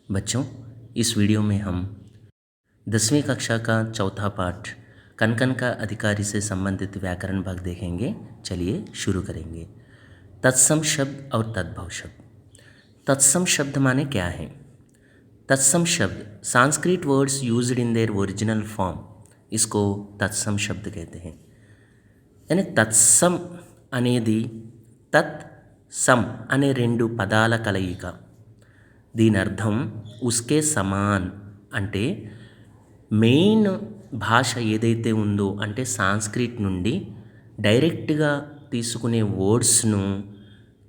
बच्चों, इस वीडियो में हम 10वीं कक्षा का चौथा पाठ कन का अधिकारी से संबंधित व्याकरण भाग देखेंगे। चलिए शुरू करेंगे। तत्सम शब्द और तद्भव शब्द। तत्सम शब्द माने क्या है? तत्सम शब्द Sanskrit words used in their original form, इसको तत्सम शब्द कहते हैं। यानी తత్సం అనేది తత్ సం అనే రెండు పదాల కలయిక. దీని అర్థం ఉస్కే సమాన్. అంటే మెయిన్ భాష ఏదైతే ఉందో అంటే సాంస్క్రిట్ నుండి డైరెక్ట్గా తీసుకునే వర్డ్స్ను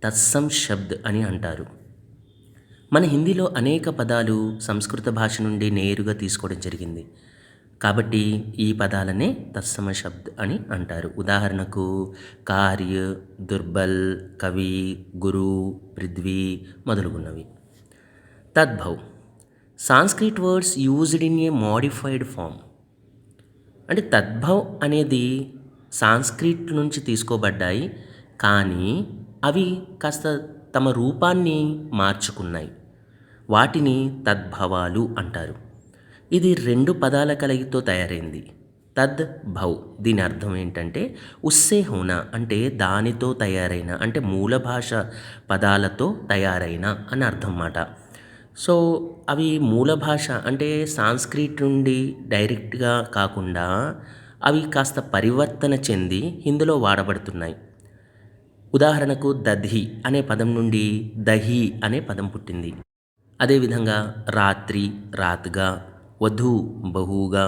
తత్సం శబ్ద్ అని అంటారు. మన హిందీలో అనేక పదాలు సంస్కృత భాష నుండి నేరుగా తీసుకోవడం జరిగింది. కాబట్టి ఈ పదాలనే తత్సమ శబ్ద్ అని అంటారు. ఉదాహరణకు కార్య, దుర్బల్, కవి, గురు, పృథ్వీ మొదలుగున్నవి. తద్భవ్ Sanskrit words used in a modified form. అంటే తద్భవ్ అనేది సాంస్క్రిట్ నుంచి తీసుకోబడ్డాయి, కానీ అవి కాస్త తమ రూపాన్ని మార్చుకున్నాయి. వాటిని తద్భవాలు అంటారు. ఇది రెండు పదాల కలయికతో తయారైంది. తద్ భవ్, దీని అర్థం ఏంటంటే ఉస్సే హోనా, అంటే దానితో తయారైన, అంటే మూల భాష పదాలతో తయారైన అని అర్థం మాట. సో అవి మూల భాష అంటే సాంస్క్రిట్ నుండి డైరెక్ట్గా కాకుండా అవి కాస్త పరివర్తన చెంది హిందీలో వాడబడుతున్నాయి. ఉదాహరణకు దధి అనే పదం నుండి దహి అనే పదం పుట్టింది. అదేవిధంగా రాత్రి రాత్గా, వధు బహుగా,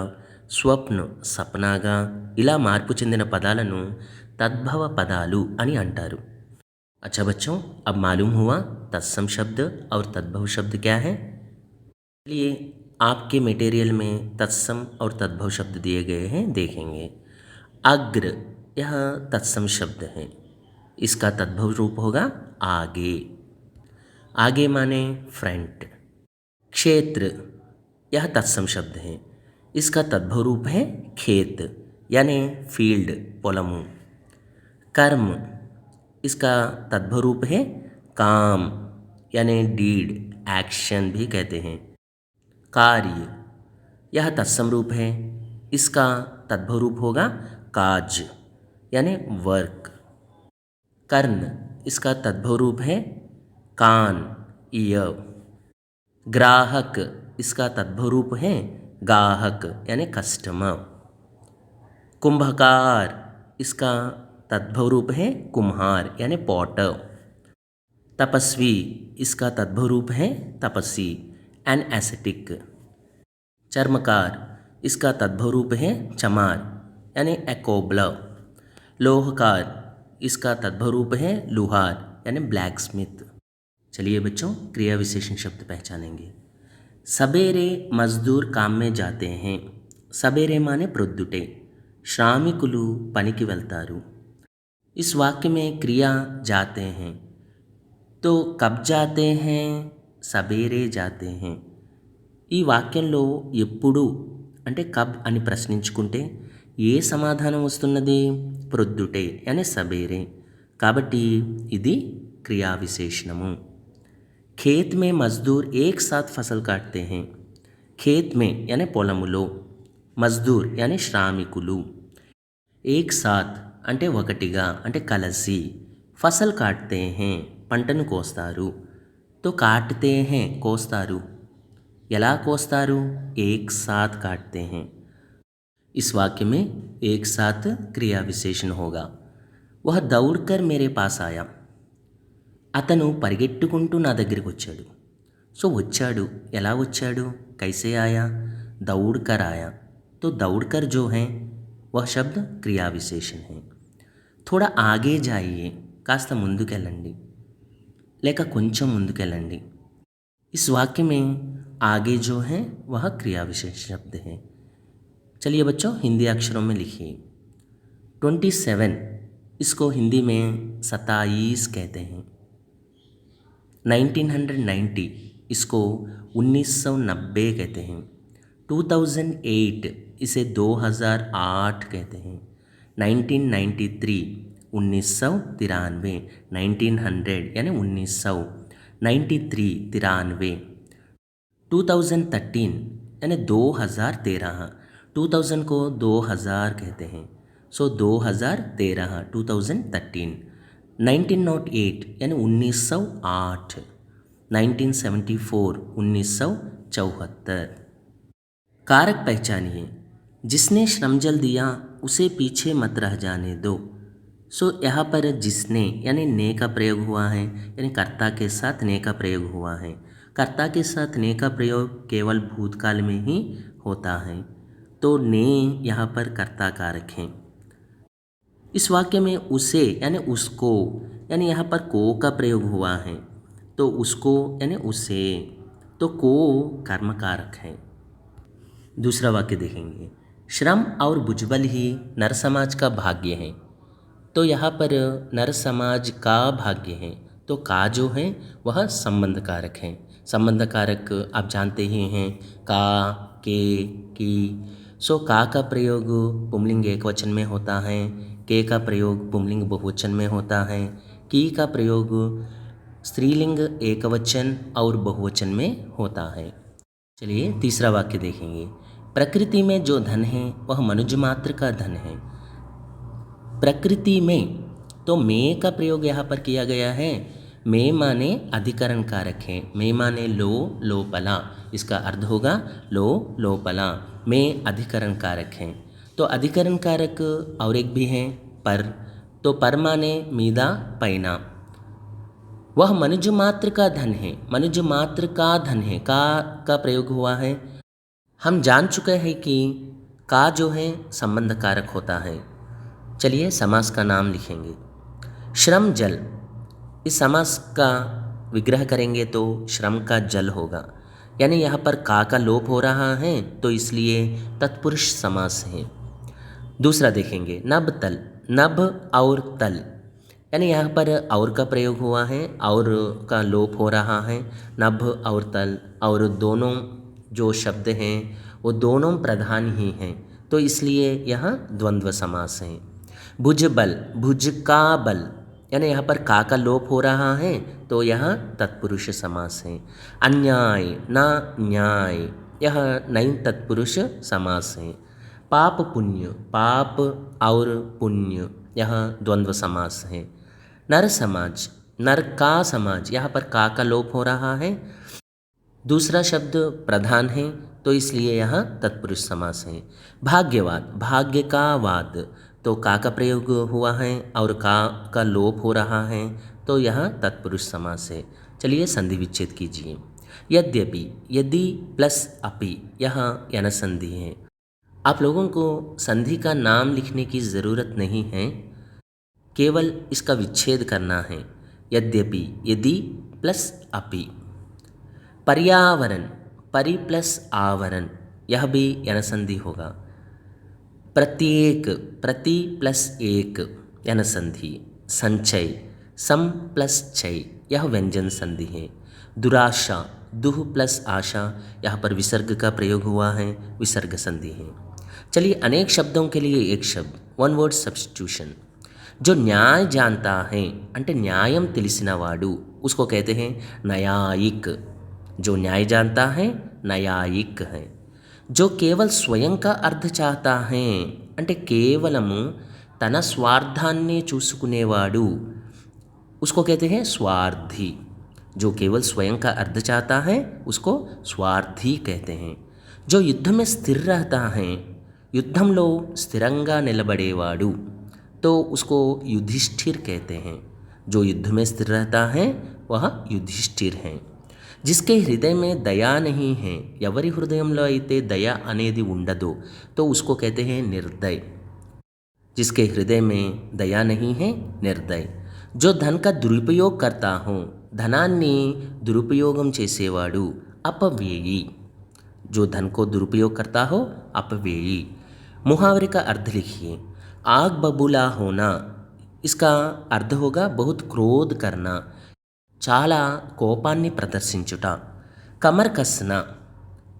స్వప్న సప్నాగా ఇలా మార్పు చెందిన పదాలను తద్భవ పదాలు అని అంటారు. अच्छा बच्चों, अब मालूम हुआ तत्सम शब्द और तद्भव शब्द क्या है. चलिए आपके मटेरियल में तत्सम और तद्भव शब्द दिए गए हैं, देखेंगे. अग्र, यह तत्सम शब्द है. इसका तद्भव रूप होगा आगे. आगे माने फ्रंट. क्षेत्र, यह तत्सम शब्द है. इसका तद्भव रूप है खेत यानी फील्ड, पोलमु. कर्म, इसका तद्भव रूप है काम यानी डीड, एक्शन भी कहते हैं. कार्य, यह तत्सम रूप है. इसका तद्भव रूप होगा काज यानी वर्क. कर्ण, इसका तद्भव रूप है कान, ईयर. ग्राहक, इसका तद्भव रूप है गाहक यानी कस्टमर. कुंभकार, इसका तद्भव रूप है कुम्हार यानी पॉटर. तपस्वी, इसका तद्भव रूप है तपस्वी, एन एसेटिक. चर्मकार, इसका तद्भव रूप है चमार यानी एकोबलर. लोहकार, इसका तद्भव रूप है लुहार यानी ब्लैक स्मिथ. चलिए बच्चों, क्रिया विशेषण शब्द पहचानेंगे. सबेरे मजदूर काम में जाते हैं. सबेरे माने प्रొద్దుటే, శ్రామికులు పనికి వెళ్తారు. इस वाक्य में क्रिया जाते हैं, तो कब जाते हैं, सबेरे जाते हैं. ఈ వాక్యంలో ఎప్పుడు అంటే కబ్ అని ప్రశ్నించుకుంటే ఏ సమాధానం వస్తున్నది? ప్రొద్దుటే అని सबेरे. కాబట్టి ఇది క్రియా విశేషణము. खेत में मजदूर एक साथ फसल काटते हैं. खेत में यानी పొలములో, మజ్దూర్ యాని శ్రామికులు. ఏక్ సాత్ అంటే ఒకటిగా అంటే కలసి, ఫసల్ కాట్తే హే పంటను కోస్తారు. తో కాట్తే హే కోస్తారు. ఎలా కోస్తారు? ఏక్ సాత్ కాట్తే హే. इस वाक्य में एक साथ क्रिया विशेषण होगा. वह दौड़कर मेरे पास आया. అతను పరిగెట్టుకుంటూ నా దగ్గరికి వచ్చాడు. సో వచ్చాడు, ఎలా వచ్చాడు? कैसे आया? दौड़कर आया. तो दौड़कर जो है वह शब्द क्रिया विशेषण है. थोड़ा आगे जाइए, కాస్త ముందుకెళ్ళండి లేక కొంచెం ముందుకెళ్ళండి. इस वाक्य में आगे जो है वह क्रिया विशेषण शब्द है. चलिए बच्चों, हिंदी अक्षरों में लिखिए. 27, इसको हिंदी में 27 कहते हैं. 1990, इसको 1990 कहते हैं. 2008, इसे 2008 कहते हैं. 1993, 1993, 1900 यानी 1900, 93 93. 2013 यानी 2013, 2000 को 2000 कहते हैं, सो 2013, 2013। 1908 यानी 1908, 1974 1974। कारक पहचानिए। जिसने श्रम जल दिया उसे पीछे मत रह जाने दो। सो यहाँ पर जिसने यानी ने का प्रयोग हुआ है, यानी कर्ता के साथ ने का प्रयोग हुआ है। कर्ता के साथ ने का प्रयोग केवल भूतकाल में ही होता है, तो ने यहाँ पर कर्ता कारक है। इस वाक्य में उसे यानी उसको, यानी यहाँ पर को का प्रयोग हुआ है, तो उसको यानी उसे, तो को कर्म कारक है। दूसरा वाक्य देखेंगे। श्रम और भुजबल ही नर समाज का भाग्य है। तो यहाँ पर नर समाज का भाग्य है, तो का जो है वह संबंध कारक है। संबंध कारक आप जानते ही हैं, का, के, की। सो का प्रयोग पुंलिंग एकवचन में होता है, के का प्रयोग पुंलिंग बहुवचन में होता है, की का प्रयोग स्त्रीलिंग एकवचन और बहुवचन में होता है। चलिए तीसरा वाक्य देखेंगे। प्रकृति में जो धन है वह मनुष्य मात्र का धन है। प्रकृति में, तो में का प्रयोग यहाँ पर किया गया है। में माने अधिकरण कारक है। में माने लो, लोपला, इसका अर्थ होगा लो, लोपला। में अधिकरण कारक है, तो अधिकरण कारक और एक भी है पर, तो पर माने मीदा, पैना। वह मनुष्य मात्र का धन है। मनुष्य मात्र का धन है, का प्रयोग हुआ है। हम जान चुके हैं कि का जो है संबंध कारक होता है। चलिए समास का नाम लिखेंगे। श्रम जल, इस समास का विग्रह करेंगे तो श्रम का जल होगा, यानी यहाँ पर का लोप हो रहा है, तो इसलिए तत्पुरुष समास है। दूसरा देखेंगे। नभ तल, नभ और तल, यानी यहाँ पर और का प्रयोग हुआ है, और का लोप हो रहा है। नभ और तल, और दोनों जो शब्द हैं वो दोनों प्रधान ही हैं, तो इसलिए यह द्वंद्व समास है। भुज बल, भुज का बल, यानी यहाँ पर का लोप हो रहा है, तो यह तत्पुरुष समास है। अन्याय, ना न्याय, यह नई तत्पुरुष समास है। पाप पुण्य, पाप और पुण्य, यह द्वंद्व समास है। नर समाज, नर का समाज, यहाँ पर का लोप हो रहा है, दूसरा शब्द प्रधान है, तो इसलिए यह तत्पुरुष समास है। भाग्यवाद, भाग्य का वाद, तो का प्रयोग हुआ है और का लोप हो रहा है, तो यह तत्पुरुष समास है। चलिए संधि विच्छेद कीजिए। यद्यपि, यदि प्लस अपि, यह यन संधि है। आप लोगों को संधि का नाम लिखने की ज़रूरत नहीं है, केवल इसका विच्छेद करना है। यद्यपि, यदि प्लस अपि। पर्यावरण, परि प्लस आवरण, यह भी यन संधि होगा। प्रत्येक, प्रति प्लस एक, यन संधि। संचय, सम प्लस चय, यह व्यंजन संधि है। दुराशा, दुह प्लस आशा, यहाँ पर विसर्ग का प्रयोग हुआ है, विसर्ग संधि है। चलिए अनेक शब्दों के लिए एक शब्द, वन वर्ड सब्स्टिट्यूशन। जो न्याय जानता है అంటే న్యాయం తెలిసినవాడు, उसको कहते हैं न्यायिक। जो न्याय जानता है न्यायिक है। जो केवल स्वयं का अर्थ चाहता है అంటే కేవలము తన స్వార్థాన్నే చూసుకునేవాడు, उसको कहते हैं स्वार्थी। जो केवल स्वयं का अर्थ चाहता है उसको स्वार्थी कहते हैं। जो युद्ध में स्थिर रहता है, యుద్ధంలో స్థిరంగా నిలబడేవాడు, तो उसको युधिष्ठिर कहते हैं। जो युद्ध में स्थिर रहता है वह युधिष्ठिर है। जिसके हृदय में दया नहीं है, ఎవరి హృదయంలో అయితే దయ అనేది ఉండదో, तो उसको कहते हैं निर्दय। जिसके हृदय में दया नहीं है, निर्दय। जो धन का दुरुपयोग करता हो, धनाన్ని दुरुपयोगం చేసేవాడు अपव्ययी। जो धन को दुरुपयोग करता हो अपव्ययी। मुहावरे का अर्थ लिखिए। आग बबूला होना, इसका अर्थ होगा बहुत क्रोध करना, చాలా కోపాన్ని ప్రదర్శించుట। కమర్ కస్నా,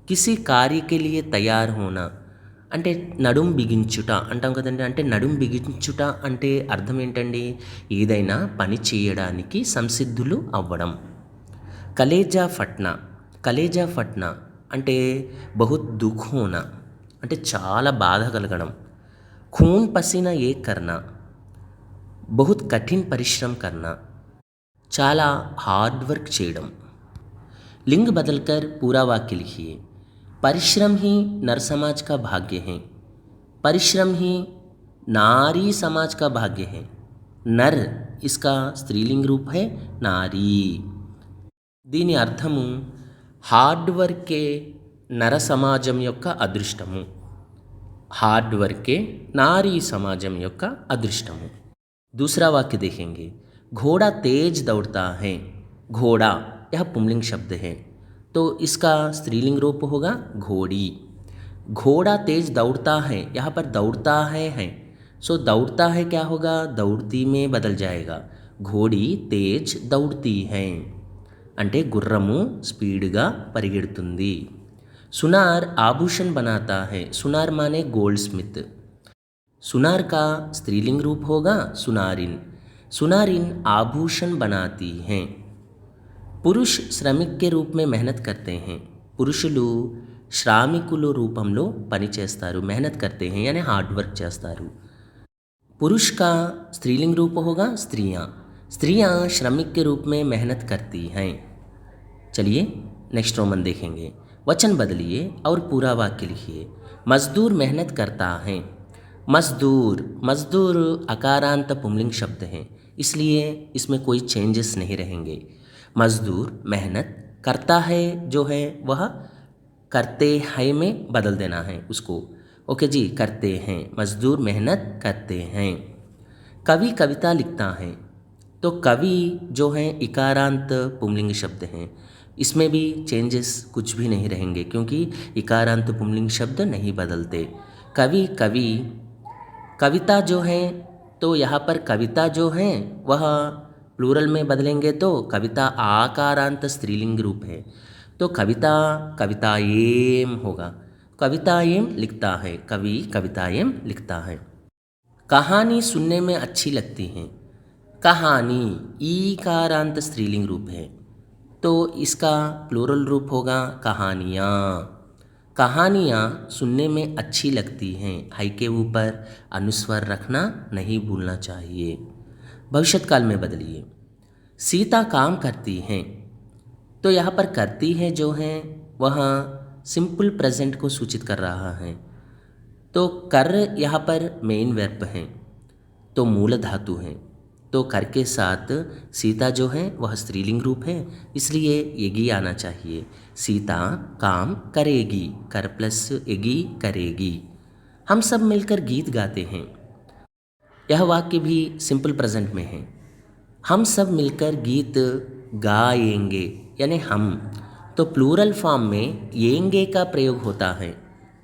किसी कार्य के लिए तैयार होना, అంటే నడుం బిగించుట అంటాం కదండి। అంటే నడుం బిగించుట అంటే అర్థం ఏంటండి? ఏదైనా పని చేయడానికి సంసిద్ధులు అవ్వడం। కలేజా ఫట్నా, కలేజా ఫట్నా అంటే బహుత్ దుఃఖ్ హోనా అంటే చాలా బాధ కలగడం. खून पसीना एक करना बहुत कठिन परिश्रम करना చాలా హార్డ్ వర్క్ చేయడం. लिंग बदलकर पूरा वाक्य लिखिए. परिश्रम ही नर समाज का भाग्य है. परिश्रम ही नारी समाज का भाग्य है. नर इसका स्त्रीलिंग रूप है नारी. దీని అర్థము హార్డ్ వర్కే నర సమాజం యొక్క అదృష్టము. हार्ड वर्क के नारी समाजम యొక్క अदृष्टमु. दूसरा वाक्य देखेंगे. घोड़ा तेज दौड़ता है. घोड़ा यह पुंलिंग शब्द है तो इसका स्त्रीलिंग रूप होगा घोड़ी. घोड़ा तेज दौड़ता है, यहाँ पर दौड़ता है सो दौड़ता है क्या होगा, दौड़ती में बदल जाएगा. घोड़ी तेज दौड़ती है అంటే గుర్రము స్పీడ్గా పరిగెడుతుంది. सुनार आभूषण बनाता है. सुनार माने गोल्ड स्मिथ. सुनार का स्त्रीलिंग रूप होगा सुनारिन. सुनारिन आभूषण बनाती हैं. पुरुष श्रमिक के रूप में मेहनत करते हैं. పురుషులు శ్రామికులు రూపంలో పని చేస్తారు, मेहनत करते हैं यानी हार्ड वर्क చేస్తారు. पुरुष का स्त्रीलिंग रूप होगा स्त्रियाँ. स्त्रियाँ श्रमिक के रूप में मेहनत करती हैं. चलिए नेक्स्ट रोमन देखेंगे. वचन बदलिए और पूरा वाक्य लिखिए. मजदूर मेहनत करता है. मजदूर मजदूर अकारांत पुंलिंग शब्द है इसलिए इसमें कोई चेंजेस नहीं रहेंगे. मजदूर मेहनत करता है जो है वह करते हैं में बदल देना है उसको. ओके जी, करते हैं. मजदूर मेहनत करते हैं. कवि कविता लिखता है तो कवि जो है इकारांत पुंलिंग शब्द हैं, इसमें भी चेंजेस कुछ भी नहीं रहेंगे क्योंकि इकारांत पुंलिंग शब्द नहीं बदलते. कवि कवि कविता जो है तो यहाँ पर कविता जो है वह प्लूरल में बदलेंगे तो कविता आकारांत स्त्रीलिंग रूप है तो कविता कविताएम होगा. कविताएम लिखता है, कवि कविताएम लिखता है. कहानी सुनने में अच्छी लगती है. कहानी ईकारांत स्त्रीलिंग रूप है तो इसका प्लूरल रूप होगा कहानियाँ. कहानियाँ सुनने में अच्छी लगती हैं. हाई के ऊपर अनुस्वर रखना नहीं भूलना चाहिए. भविष्यत काल में बदलिए. सीता काम करती हैं तो यहाँ पर करती है जो है वह सिंपल प्रेजेंट को सूचित कर रहा है तो कर यहाँ पर मेन वर्ब है तो मूल धातु है तो कर के साथ सीता जो है वह स्त्रीलिंग रूप है इसलिए एगी आना चाहिए. सीता काम करेगी. कर प्लस एगी करेगी. हम सब मिलकर गीत गाते हैं. यह वाक्य भी सिंपल प्रेजेंट में है. हम सब मिलकर गीत गाएंगे यानी हम तो प्लूरल फॉर्म में येंगे का प्रयोग होता है.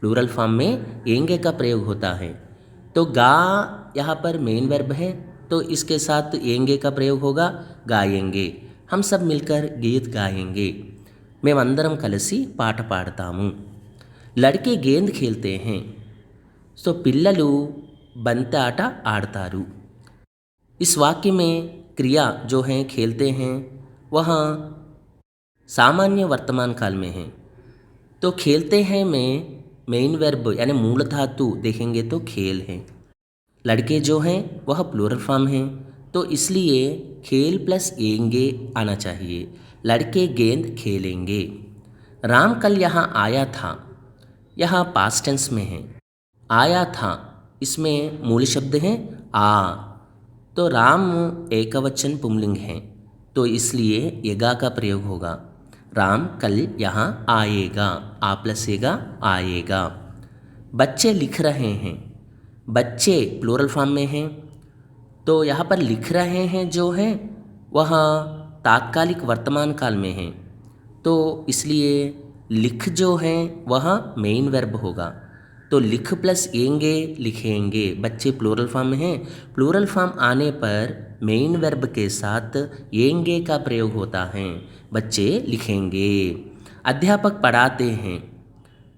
प्लूरल फॉर्म में येंगे का प्रयोग होता है तो गा यहाँ पर मेन वर्ब है तो इसके साथ येंगे का प्रयोग होगा गाएंगे. हम सब मिलकर गीत गाएंगे. మేమందరం కలిసి పాట పాడతాము. लड़के गेंद खेलते हैं तो పిల్లలు బంతి ఆట ఆడతారు. इस वाक्य में क्रिया जो है खेलते हैं वह सामान्य वर्तमान काल में है तो खेलते हैं में मेन वर्ब यानी मूल धातु देखेंगे तो खेल है. लड़के जो हैं वह प्लूरल फॉर्म है तो इसलिए खेल प्लस येंगे आना चाहिए. लड़के गेंद खेलेंगे. राम कल यहाँ आया था. यहाँ पास्ट टेंस में है. आया था इसमें मूल शब्द है आ तो राम एकवचन पुंलिंग है तो इसलिए येगा का प्रयोग होगा. राम कल यहाँ आएगा. आ प्लस येगा आएगा. बच्चे लिख रहे हैं. बच्चे प्लूरल फॉर्म में हैं तो यहाँ पर लिख रहे हैं जो है वह तात्कालिक वर्तमान काल में है तो इसलिए लिख जो है वह मेन वर्ब होगा तो लिख प्लस येंगे लिखेंगे. बच्चे प्लूरल फॉर्म में हैं. प्लूरल फॉर्म आने पर मेन वर्ब के साथ येंगे का प्रयोग होता है. बच्चे लिखेंगे. अध्यापक पढ़ाते हैं.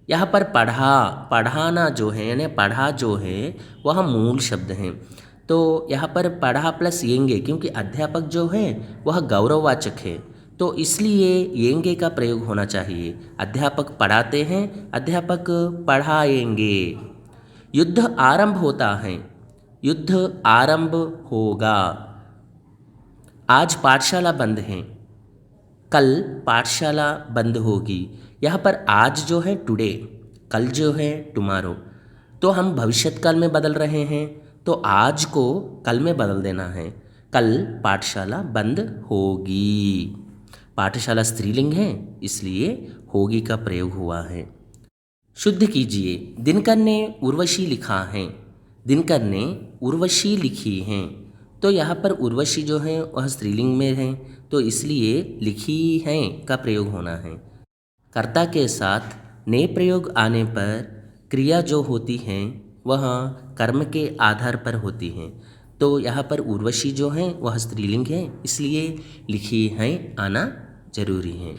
यहाँ पर पढ़ा पढ़ाना जो है यानी पढ़ा जो है वह मूल शब्द है तो यहाँ पर पढ़ा प्लस येंगे क्योंकि अध्यापक जो है वह गौरववाचक है तो इसलिए येंगे का प्रयोग होना चाहिए। अध्यापक पढ़ाते हैं, अध्यापक पढ़ाएंगे। युद्ध आरंभ होता है, युद्ध आरंभ होगा। आज पाठशाला बंद है, कल पाठशाला बंद होगी। यहाँ पर आज जो है टुडे, कल जो है टुमारो, तो हम भविष्यकाल में बदल रहे हैं, तो आज को कल में बदल देना है। कल पाठशाला बंद होगी। पाठशाला स्त्रीलिंग है, इसलिए होगी का प्रयोग हुआ है। शुद्ध कीजिए। दिनकर ने उर्वशी लिखा है, दिनकर ने उर्वशी लिखी हैं। तो यहाँ पर उर्वशी जो है वह स्त्रीलिंग में है, तो इसलिए लिखी हैं का प्रयोग होना है। कर्ता के साथ ने प्रयोग आने पर क्रिया जो होती हैं वह कर्म के आधार पर होती हैं। तो यहाँ पर उर्वशी जो है वह स्त्रीलिंग है, इसलिए लिखी हैं आना जरूरी है।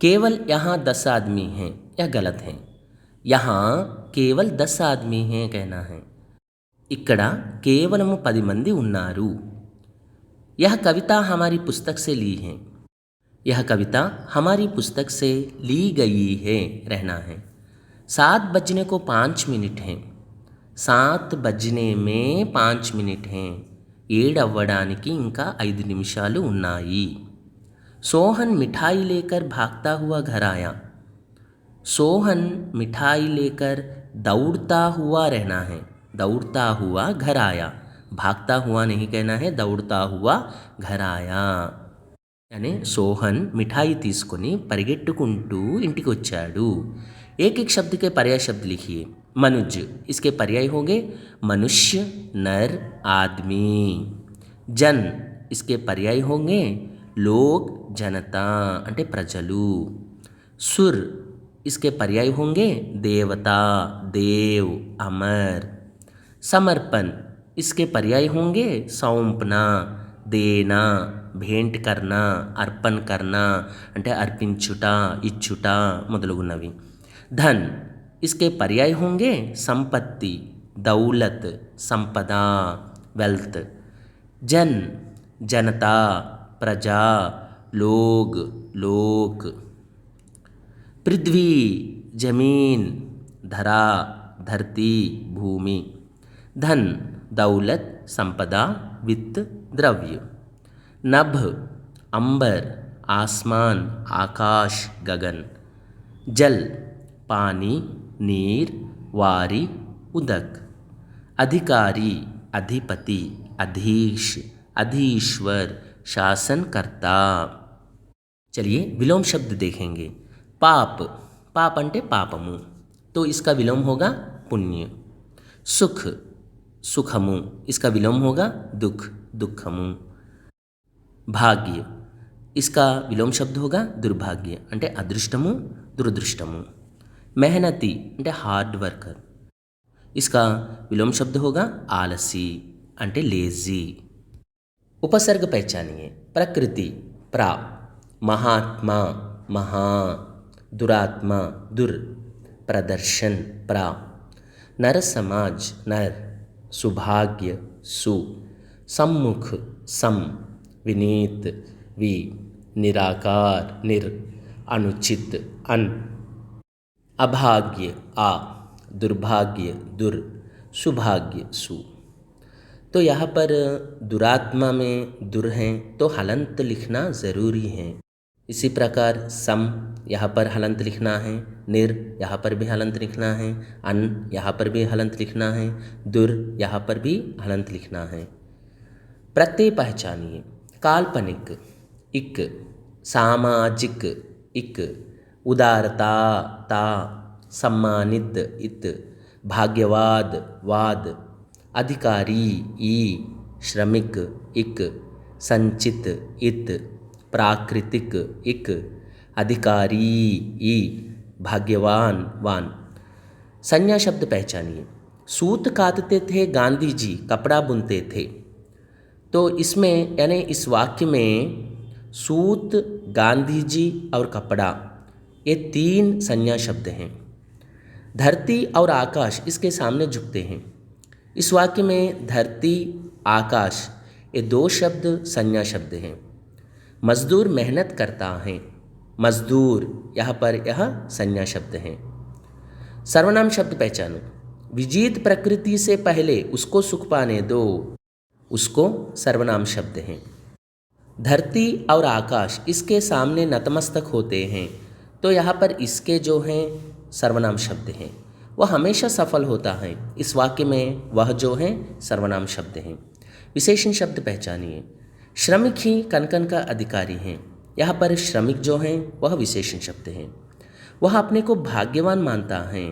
केवल यहाँ 10 आदमी हैं, यह गलत है। यहाँ केवल 10 आदमी हैं कहना है। ఇక్కడ కేవలం 10 మంది ఉన్నారు। यह कविता हमारी पुस्तक से ली है, यह कविता हमारी पुस्तक से ली गई है रहना है। 7 बजने को 5 मिनट हैं, 7 बजने में 5 मिनट हैं। 7 అవ్వడానికి ఇంకా 5 నిమిషాలు ఉన్నాయి। सोहन मिठाई लेकर भागता हुआ घर आया। सोहन मिठाई लेकर दौड़ता हुआ रहना है, दौड़ता हुआ घर आया। भागता हुआ नहीं कहना है, दौड़ता हुआ घर आया। यानी सोहन मिठाई తీసుకొని పరిగెట్టుకుంటూ ఇంటికి వచ్చాడు। एक एक शब्द के पर्याय शब्द लिखिए। मनुज, इसके पर्याय होंगे मनुष्य, नर, आदमी। जन, इसके पर्याय होंगे लोग, जनता అంటే ప్రజలు। सुर, इसके पर्याय होंगे देवता, देव, अमर। समर्पण, इसके पर्याय होंगे सौंपना, देना, भेंट करना, अर्पण करना అంటే अर्पिंచుట, इच्छुట మొదలగునవి। धन, इसके पर्याय होंगे संपत्ति, दौलत, संपदा, वेल्थ। जन, जनता, प्रजा, लोग, लोक। पृथ्वी, जमीन, धरा, धरती, भूमि। धन, दौलत, संपदा, वित्त, द्रव्य। नभ, अंबर, आसमान, आकाश, गगन। जल, पानी, नीर, वारी, उदक। अधिकारी, अधिपति, अधीश, अधीश्वर, शासनकर्ता। चलिए विलोम शब्द देखेंगे। पाप, पाप अंटे पापमु, तो इसका विलोम होगा पुण्य। सुख, सुखमु, इसका विलोम होगा दुख, दुखमु। भाग्य, इसका विलोम शब्द होगा दुर्भाग्य అంటే అదృష్టము, దురదృష్టము। मेहनती అంటే हार्ड वर्कर, इसका विलोम शब्द होगा आलसी అంటే लेजी। उपसर्ग पहचानिए। प्रकृति, प्रा। महात्मा, महा। दुरात्मा, दुर। प्रदर्शन, प्रा। नर समाज, नर। सुभाग्य, सु। सम्मुख, सम। विनीत, वि। निराकार, निर। अनुचित, अन। अभाग्य, आ। दुर्भाग्य, दुर। सुभाग्य, सु। तो यहाँ पर दुरात्मा में दुर हैं, तो हलंत लिखना ज़रूरी है। इसी प्रकार सम, यहाँ पर हलंत लिखना है। निर, यहाँ पर भी हलंत लिखना है। अन, यहाँ पर भी हलंत लिखना है। दुर, यहाँ पर भी हलंत लिखना है। प्रत्यय पहचानिए। काल्पनिक, इक। सामाजिक, इक। उदारता, ता। सम्मानित, इत। भाग्यवाद, वाद। अधिकारी, ई। श्रमिक, इक। संचित, इत। प्राकृतिक, इक। अधिकारी, ई। भाग्यवान, वान। संज्ञा शब्द पहचानिए। सूत काटते थे गांधी जी, कपड़ा बुनते थे। तो इसमें यानी इस वाक्य में सूत, गांधी जी और कपड़ा, ये 3 संज्ञा शब्द हैं। धरती और आकाश इसके सामने झुकते हैं। इस वाक्य में धरती, आकाश, ये 2 शब्द संज्ञा शब्द हैं। मजदूर मेहनत करता है। मजदूर, यहाँ पर यह संज्ञा शब्द है। सर्वनाम शब्द पहचानो। विजित प्रकृति से पहले उसको सुख पाने दो, उसको सर्वनाम शब्द है। धरती और आकाश इसके सामने नतमस्तक होते हैं, तो यहाँ पर इसके जो हैं सर्वनाम शब्द हैं। वह हमेशा सफल होता है, इस वाक्य में वह जो है सर्वनाम शब्द हैं। विशेषण शब्द पहचानिए। श्रमिक ही कनकन का अधिकारी हैं, यहाँ पर श्रमिक जो हैं वह विशेषण शब्द हैं। वह अपने को भाग्यवान मानता है,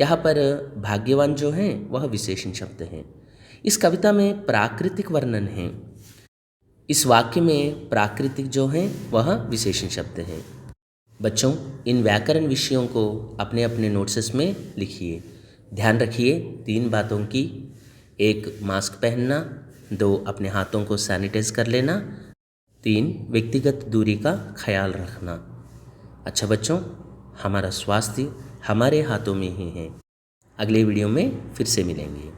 यहाँ पर भाग्यवान जो हैं वह विशेषण शब्द हैं। इस कविता में प्राकृतिक वर्णन है, इस वाक्य में प्राकृतिक जो हैं वह विशेषण शब्द हैं। बच्चों, इन व्याकरण विषयों को अपने अपने नोट्स में लिखिए। ध्यान रखिए 3 बातों की। 1, मास्क पहनना। 2, अपने हाथों को सैनिटाइज कर लेना। 3, व्यक्तिगत दूरी का ख्याल रखना। अच्छा बच्चों, हमारा स्वास्थ्य हमारे हाथों में ही है। अगले वीडियो में फिर से मिलेंगे।